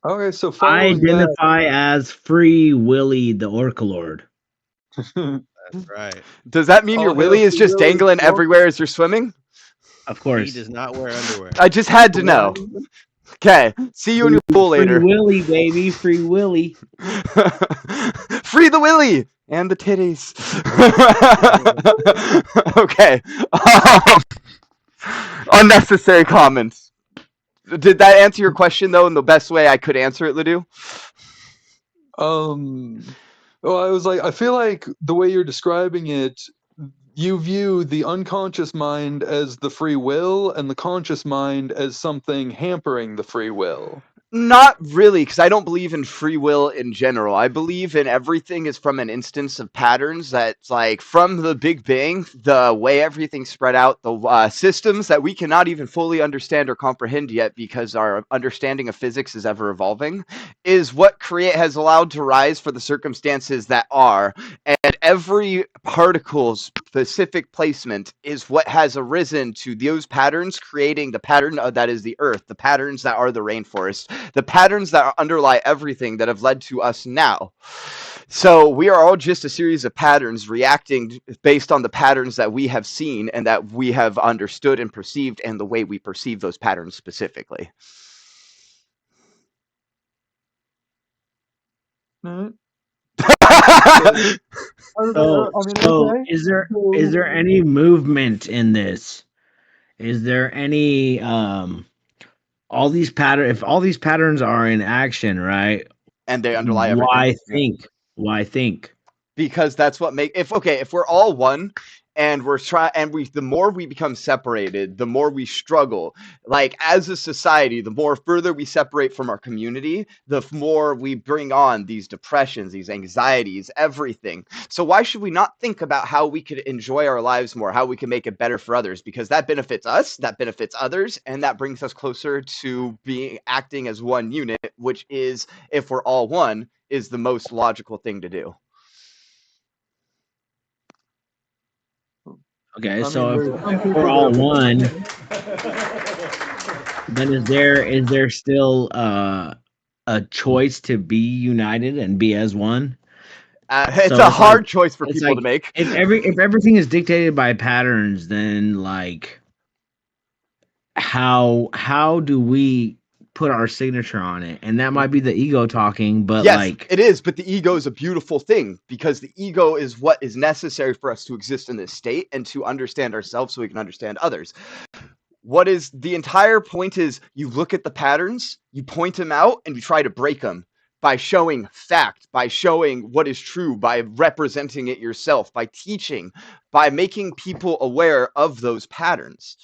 Okay, so I following that, identify as Free Willy the Orca Lord. That's right. Does that mean your all hail willy is Free just Willy, dangling York. everywhere as you're swimming? Of He course. does not wear underwear. I just had to Why? know. Okay, see you in your pool Free later. Willy, baby. Free Willy. Free the willy and the titties. Okay. Unnecessary comments. Did that answer your question though in the best way I could answer it, Ledoux? Um, well, I was like, I feel like the way you're describing it, you view the unconscious mind as the free will and the conscious mind as something hampering the free will. Not really, because I don't believe in free will in general. I believe in everything is from an instance of patterns that's like from the Big Bang, the way everything spread out, the systems that we cannot even fully understand or comprehend yet because our understanding of physics is ever evolving, is what create has allowed to rise for the circumstances that are. And every particle's specific placement is what has arisen to those patterns, creating the pattern that is the Earth, the patterns that are the rainforest, the patterns that underlie everything that have led to us now. So we are all just a series of patterns reacting based on the patterns that we have seen and that we have understood and perceived and the way we perceive those patterns specifically. Right? So, So, I mean, so okay. is So, there any movement in this? Is there any all these pattern if all these patterns are in action, right? And they underlie everything. Why Yeah. think? Why think? Because that's what make if we're all one and we're trying and we the more we become separated, the more we struggle, like as a society, the more further we separate from our community, the more we bring on these depressions, these anxieties, everything. So why should we not think about how we could enjoy our lives more, how we can make it better for others, because that benefits us, that benefits others, and that brings us closer to being acting as one unit, which is, if we're all one, is the most logical thing to do. Okay, I mean, so if there's some we're people all that one, then is there still a choice to be united and be as one? It's So a hard choice for it's people to like make. if everything is dictated by patterns, then like how do we put our signature on it? And that might be the ego talking, but Yes, like it is, but the ego is a beautiful thing because the ego is what is necessary for us to exist in this state and to understand ourselves so we can understand others. What is the entire point is you look at the patterns, you point them out, and you try to break them by showing fact, by showing what is true, by representing it yourself, by teaching, by making people aware of those patterns.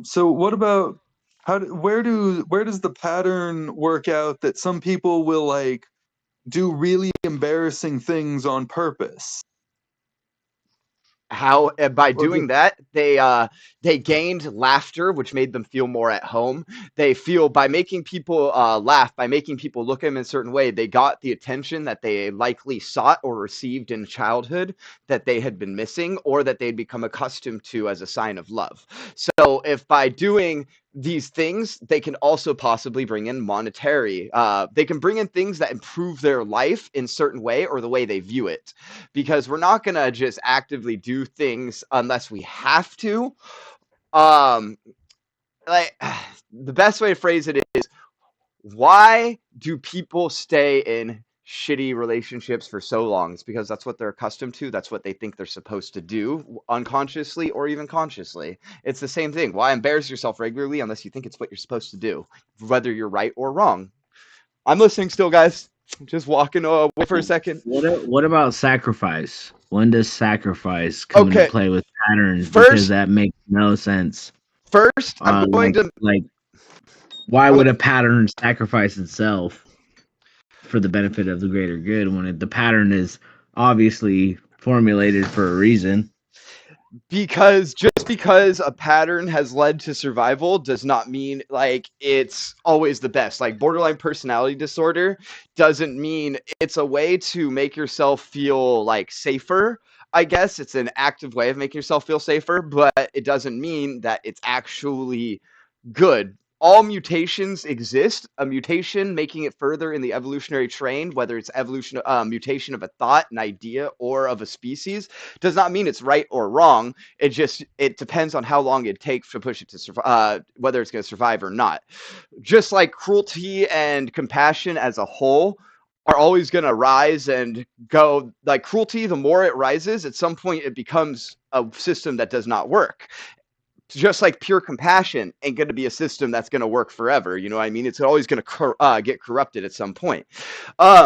so what about where does the pattern work out that some people will like do really embarrassing things on purpose? How by Or doing that they gained laughter, which made them feel more at home. They feel by making people laugh, by making people look at them in a certain way, they got the attention that they likely sought or received in childhood that they had been missing or that they'd become accustomed to as a sign of love. So if by doing these things they can also possibly bring in monetary, they can bring in things that improve their life in certain way or the way they view it, because we're not going to just actively do things unless we have to. um like the best way to phrase it is, why do people stay in shitty relationships for so long? It's because that's what they're accustomed to, that's what they think they're supposed to do, unconsciously or even consciously. It's the same thing. Why embarrass yourself regularly unless you think it's what you're supposed to do, whether you're right or wrong? I'm listening still, guys. Just walking away for a second. what about sacrifice? When does sacrifice come into Okay, play with patterns? Because first that makes no sense. first I'm going Like to why I'm would a pattern sacrifice itself for the benefit of the greater good when the pattern is obviously formulated for a reason? because just because a pattern has led to survival does not mean like it's always the best. Like borderline personality disorder doesn't mean it's a way to make yourself feel like safer. I guess it's an active way of making yourself feel safer, but it doesn't mean that it's actually good. All mutations exist. A mutation making it further in the evolutionary train, whether it's mutation of a thought, an idea, or of a species, does not mean it's right or wrong. It depends on how long it takes to push it to survive, whether it's going to survive or not. Just like cruelty and compassion as a whole are always going to rise and go. Like cruelty, the more it rises, at some point it becomes a system that does not work. Just like pure compassion ain't going to be a system that's going to work forever. You know what I mean? It's always going to get corrupted at some point.